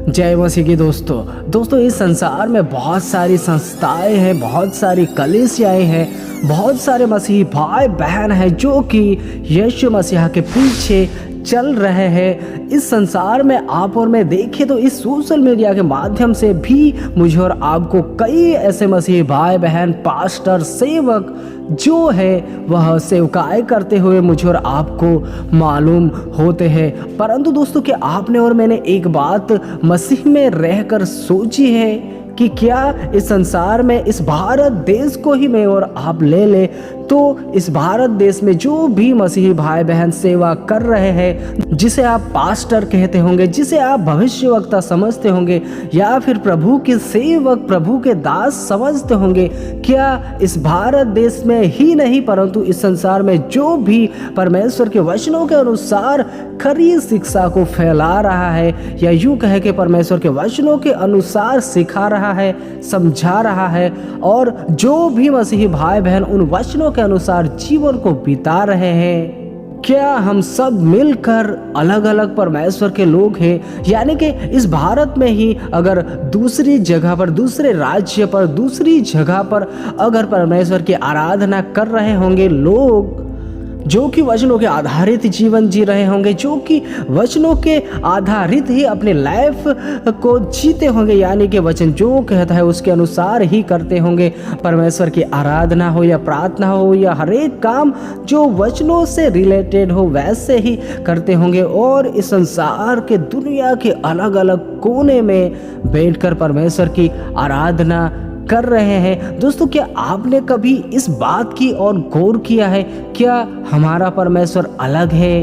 जय मसीह की दोस्तों इस संसार में बहुत सारी संस्थाएं हैं, बहुत सारी कलीसियाएं हैं, बहुत सारे मसीही भाई बहन हैं जो कि यीशु मसीह के पीछे चल रहे हैं। इस संसार में आप और मैं देखें तो इस सोशल मीडिया के माध्यम से भी मुझे और आपको कई ऐसे मसीही भाई बहन, पास्टर, सेवक जो है वह सेवकाई करते हुए मुझे और आपको मालूम होते हैं। परंतु दोस्तों, क्या आपने और मैंने एक बात मसीह में रहकर सोची है कि क्या इस संसार में, इस भारत देश को ही मैं और आप ले ले तो इस भारत देश में जो भी मसीही भाई बहन सेवा कर रहे हैं, जिसे आप पास्टर कहते होंगे, जिसे आप भविष्यवक्ता समझते होंगे या फिर प्रभु के सेवक, प्रभु के दास समझते होंगे, क्या इस भारत देश में ही नहीं परंतु इस संसार में जो भी परमेश्वर के वचनों के अनुसार खरी शिक्षा को फैला रहा है या यूं कहे कि परमेश्वर के वचनों के अनुसार सिखा रहा है, समझा रहा है, और जो भी मसीही भाई बहन उन वचनों के अनुसार जीवन को बिता रहे हैं, क्या हम सब मिलकर अलग अलग परमेश्वर के लोग हैं? यानी कि इस भारत में ही अगर दूसरी जगह पर, दूसरे राज्य पर, दूसरी जगह पर अगर परमेश्वर की आराधना कर रहे होंगे लोग जो कि वचनों के आधारित जीवन जी रहे होंगे, जो कि वचनों के आधारित ही अपने लाइफ को जीते होंगे, यानी कि वचन जो कहता है उसके अनुसार ही करते होंगे, परमेश्वर की आराधना हो या प्रार्थना हो या हर एक काम जो वचनों से रिलेटेड हो वैसे ही करते होंगे, और इस संसार के, दुनिया के अलग अलग कोने में बैठकर परमेश्वर की आराधना कर रहे हैं। दोस्तों, क्या आपने कभी इस बात की और गौर किया है, क्या हमारा परमेश्वर अलग है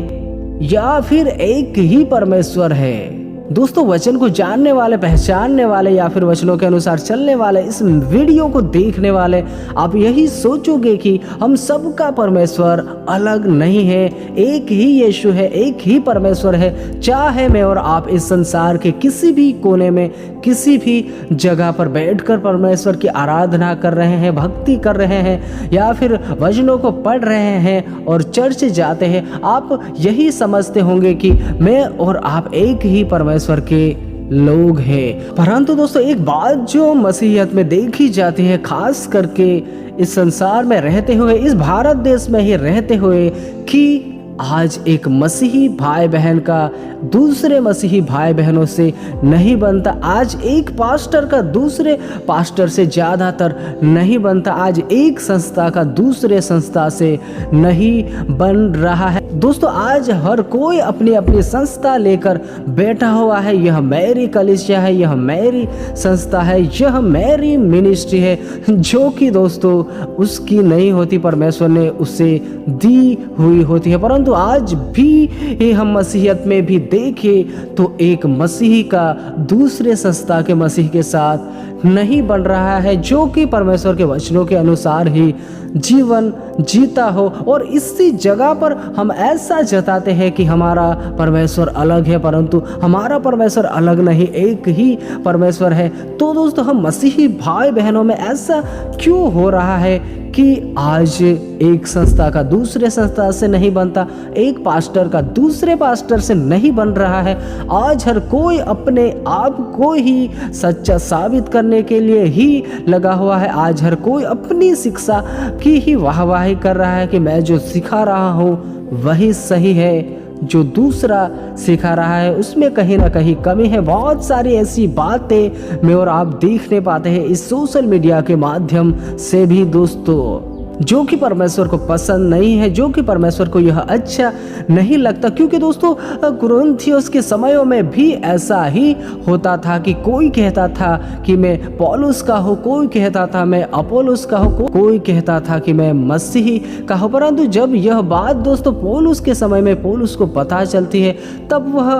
या फिर एक ही परमेश्वर है? दोस्तों, वचन को जानने वाले, पहचानने वाले या फिर वचनों के अनुसार चलने वाले, इस वीडियो को देखने वाले आप यही सोचोगे कि हम सबका परमेश्वर अलग नहीं है, एक ही यीशु है, एक ही परमेश्वर है। चाहे मैं और आप इस संसार के किसी भी कोने में, किसी भी जगह पर बैठकर परमेश्वर की आराधना कर रहे हैं, भक्ति कर रहे हैं या फिर वचनों को पढ़ रहे हैं और चर्च जाते हैं, आप यही समझते होंगे कि मैं और आप एक ही परमेश्वर के लोग हैं। परंतु दोस्तों, एक बात जो मसीहियत में देखी जाती है, खास करके इस संसार में रहते हुए, इस भारत देश में ही रहते हुए, कि आज एक मसीही भाई बहन का दूसरे मसीही भाई बहनों से नहीं बनता। आज एक पास्टर का दूसरे पास्टर से ज़्यादातर नहीं बनता। आज एक संस्था का दूसरे संस्था से नहीं बन रहा है। दोस्तों, आज हर कोई अपनी अपनी संस्था लेकर बैठा हुआ है। यह मेरी कलीसिया है, यह मेरी संस्था है, यह मेरी मिनिस्ट्री है, जो कि दोस्तों उसकी नहीं होती, परमेश्वर ने उसे दी हुई होती है। परंतु आज भी हम मसीहियत में भी देखें तो एक मसीही का दूसरे संस्था के मसीह के साथ नहीं बन रहा है, जो कि परमेश्वर के वचनों के अनुसार ही जीवन जीता हो। और इसी जगह पर हम ऐसा जताते हैं कि हमारा परमेश्वर अलग है, परंतु हमारा परमेश्वर अलग नहीं, एक ही परमेश्वर है। तो दोस्तों, हम मसीही भाई बहनों में ऐसा क्यों हो रहा है कि आज एक संस्था का दूसरे संस्था से नहीं बनता, एक पास्टर का दूसरे पास्टर से नहीं बन रहा है? आज हर कोई अपने आप को ही सच्चा साबित करने के लिए ही लगा हुआ है। आज हर कोई अपनी शिक्षा की ही वाहवाही कर रहा है कि मैं जो सिखा रहा हूँ वही सही है, जो दूसरा सिखा रहा है उसमें कहीं ना कहीं कमी है। बहुत सारी ऐसी बातें मैं और आप देखने पाते हैं इस सोशल मीडिया के माध्यम से भी दोस्तों, जो कि परमेश्वर को पसंद नहीं है, जो कि परमेश्वर को यह अच्छा नहीं लगता। क्योंकि दोस्तों, कुरिन्थियों के समयों में भी ऐसा ही होता था कि कोई कहता था कि मैं पौलुस का हूँ, कोई कहता था मैं अपोलोस का हूँ, कोई कहता था कि मैं मसीही का हूँ। परंतु जब यह बात दोस्तों पौलुस के समय में पौलुस को पता चलती है, तब वह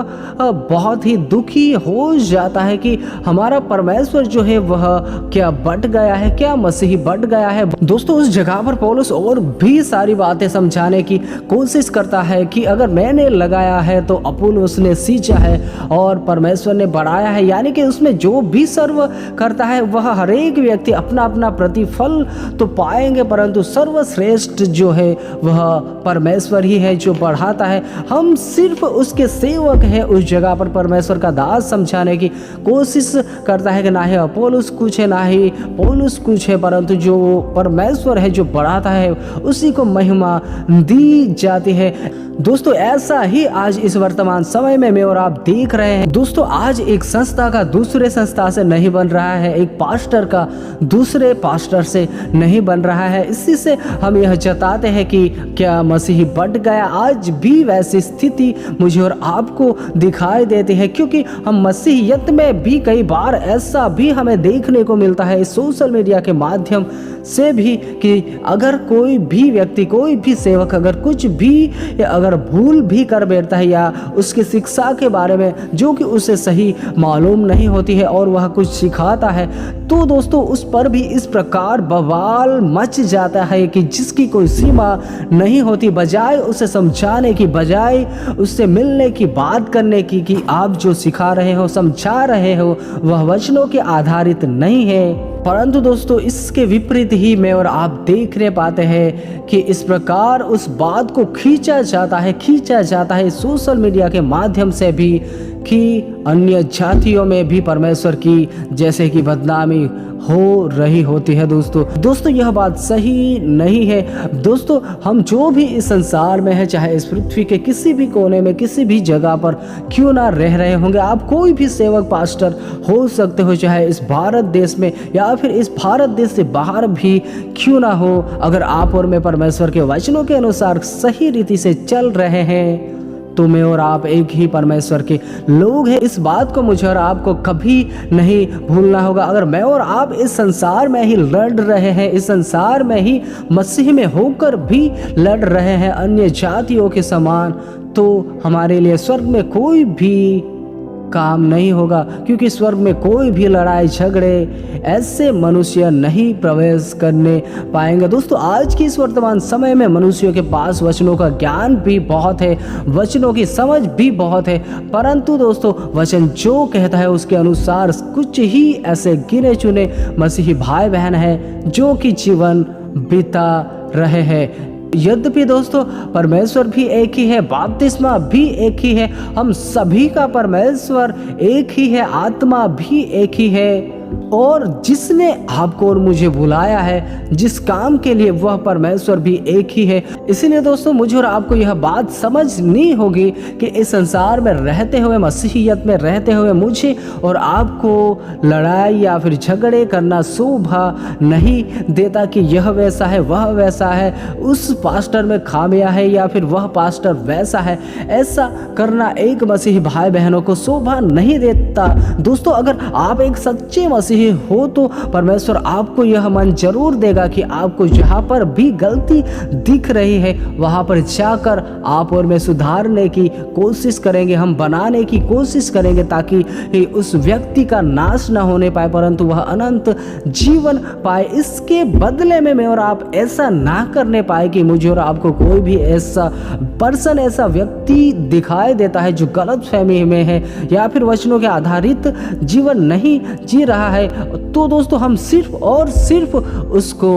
बहुत ही दुखी हो जाता है कि हमारा परमेश्वर जो है वह क्या बट गया है, क्या मसीही बट गया है। दोस्तों, उस जगह पर पौलुस और भी सारी बातें समझाने की कोशिश करता है कि अगर मैंने लगाया है तो अपुल्लोस ने सींचा है और परमेश्वर ने बढ़ाया है, यानी कि उसमें जो भी सर्व करता है वह हर एक व्यक्ति अपना अपना प्रतिफल तो पाएंगे, परंतु सर्वश्रेष्ठ जो है वह परमेश्वर ही है जो बढ़ाता है। हम सिर्फ उसके सेवक हैं। उस जगह पर परमेश्वर का दास समझाने की कोशिश करता है कि ना ही अपोलोस कुछ है ना ही पौलुस कुछ है, परंतु जो परमेश्वर है जो बढ़ाता है उसी को महिमा दी जाती है। दोस्तों ऐसा ही आज इस वर्तमान समय में मैं और आप देख रहे हैं। दोस्तों आज एक संस्था का दूसरे संस्था से नहीं बन रहा है, एक पास्टर का दूसरे पास्टर से नहीं बन रहा है। इसी से हम यह जताते हैं कि क्या मसीही बढ़ गया। आज भी वैसी स्थिति मुझे और आपको दिखाई देती है, क्योंकि हम मसीहियत में भी कई बार ऐसा भी हमें देखने को मिलता है सोशल मीडिया के माध्यम से भी कि अगर कोई भी व्यक्ति, कोई भी सेवक अगर कुछ भी अगर भूल भी कर बैठता है या उसकी शिक्षा के बारे में जो कि उसे सही मालूम नहीं होती है और वह कुछ सिखाता है, तो दोस्तों उस पर भी इस प्रकार बवाल मच जाता है कि जिसकी कोई सीमा नहीं होती। बजाय उसे समझाने की, बजाय उससे मिलने की, बात करने की कि आप जो सिखा रहे हो, समझा रहे हो वह वचनों के आधारित नहीं है, परंतु दोस्तों इसके विपरीत ही मैं और आप देखने पाते हैं कि इस प्रकार उस बात को खींचा जाता है सोशल मीडिया के माध्यम से भी कि अन्य जातियों में भी परमेश्वर की जैसे कि बदनामी हो रही होती है। दोस्तों यह बात सही नहीं है। दोस्तों हम जो भी इस संसार में है, चाहे इस पृथ्वी के किसी भी कोने में, किसी भी जगह पर क्यों ना रह रहे होंगे, आप कोई भी सेवक पास्टर हो सकते हो, चाहे इस भारत देश में या फिर इस भारत देश से बाहर भी क्यों ना हो, अगर आप और मैं परमेश्वर के वचनों के अनुसार सही रीति से चल रहे हैं तो मैं और आप एक ही परमेश्वर के लोग हैं। इस बात को मुझे और आपको कभी नहीं भूलना होगा। अगर मैं और आप इस संसार में ही लड़ रहे हैं, इस संसार में ही मसीह में होकर भी लड़ रहे हैं अन्य जातियों के समान, तो हमारे लिए स्वर्ग में कोई भी काम नहीं होगा, क्योंकि स्वर्ग में कोई भी लड़ाई झगड़े ऐसे मनुष्य नहीं प्रवेश करने पाएंगे। दोस्तों आज की इस वर्तमान समय में मनुष्यों के पास वचनों का ज्ञान भी बहुत है, वचनों की समझ भी बहुत है, परंतु दोस्तों वचन जो कहता है उसके अनुसार कुछ ही ऐसे गिने चुने मसीही भाई बहन हैं जो कि जीवन बिता रहे हैं। यद्यपि दोस्तों परमेश्वर भी एक ही है, बपतिस्मा भी एक ही है, हम सभी का परमेश्वर एक ही है, आत्मा भी एक ही है, और जिसने आपको और मुझे बुलाया है जिस काम के लिए वह परमेश्वर भी एक ही है। इसीलिए दोस्तों मुझे और आपको यह बात समझनी होगी कि इस संसार में रहते हुए, मसीहियत में रहते हुए मुझे और आपको लड़ाई या फिर झगड़े करना शोभा नहीं देता कि यह वैसा है, वह वैसा है, उस पास्टर में खामियां है या फिर वह पास्टर वैसा है। ऐसा करना एक मसीही भाई बहनों को शोभा नहीं देता। दोस्तों अगर आप एक सच्चे मसीही हो तो परमेश्वर आपको यह मन जरूर देगा कि आपको जहाँ पर भी गलती दिख रही है वहाँ पर जाकर आप और मैं सुधारने की कोशिश करेंगे, हम बनाने की कोशिश करेंगे, ताकि उस व्यक्ति का नाश ना होने पाए परंतु वह अनंत जीवन पाए। इसके बदले में मैं और आप ऐसा ना करने पाए कि मुझे और आपको कोई भी ऐसा पर्सन, ऐसा व्यक्ति दिखाई देता है जो गलत फहमी में है या फिर वचनों के आधारित जीवन नहीं जी रहा है, तो दोस्तों हम सिर्फ और सिर्फ उसको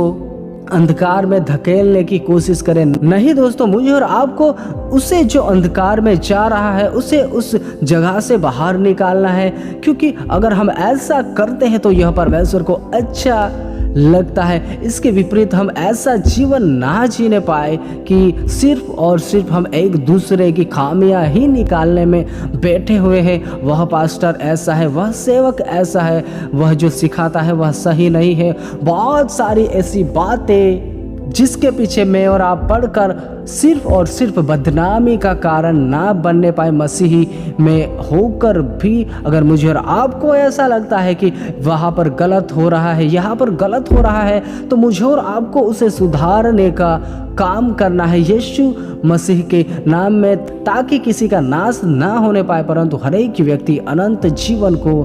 अंधकार में धकेलने की कोशिश करें। नहीं दोस्तों मुझे और आपको उसे जो अंधकार में जा रहा है उसे उस जगह से बाहर निकालना है, क्योंकि अगर हम ऐसा करते हैं तो यह परमेश्वर को अच्छा लगता है। इसके विपरीत हम ऐसा जीवन ना जीने पाए कि सिर्फ और सिर्फ हम एक दूसरे की खामियां ही निकालने में बैठे हुए हैं। वह पास्टर ऐसा है, वह सेवक ऐसा है, वह जो सिखाता है वह सही नहीं है। बहुत सारी ऐसी बातें जिसके पीछे मैं और आप पढ़कर सिर्फ और सिर्फ बदनामी का कारण ना बनने पाए। मसीही में होकर भी अगर मुझे और आपको ऐसा लगता है कि वहाँ पर गलत हो रहा है, यहाँ पर गलत हो रहा है, तो मुझे और आपको उसे सुधारने का काम करना है यीशु मसीह के नाम में, ताकि किसी का नाश ना होने पाए परंतु हर एक व्यक्ति अनंत जीवन को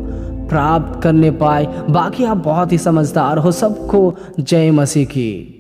प्राप्त करने पाए। बाकी आप बहुत ही समझदार हो। सबको जय मसीह की।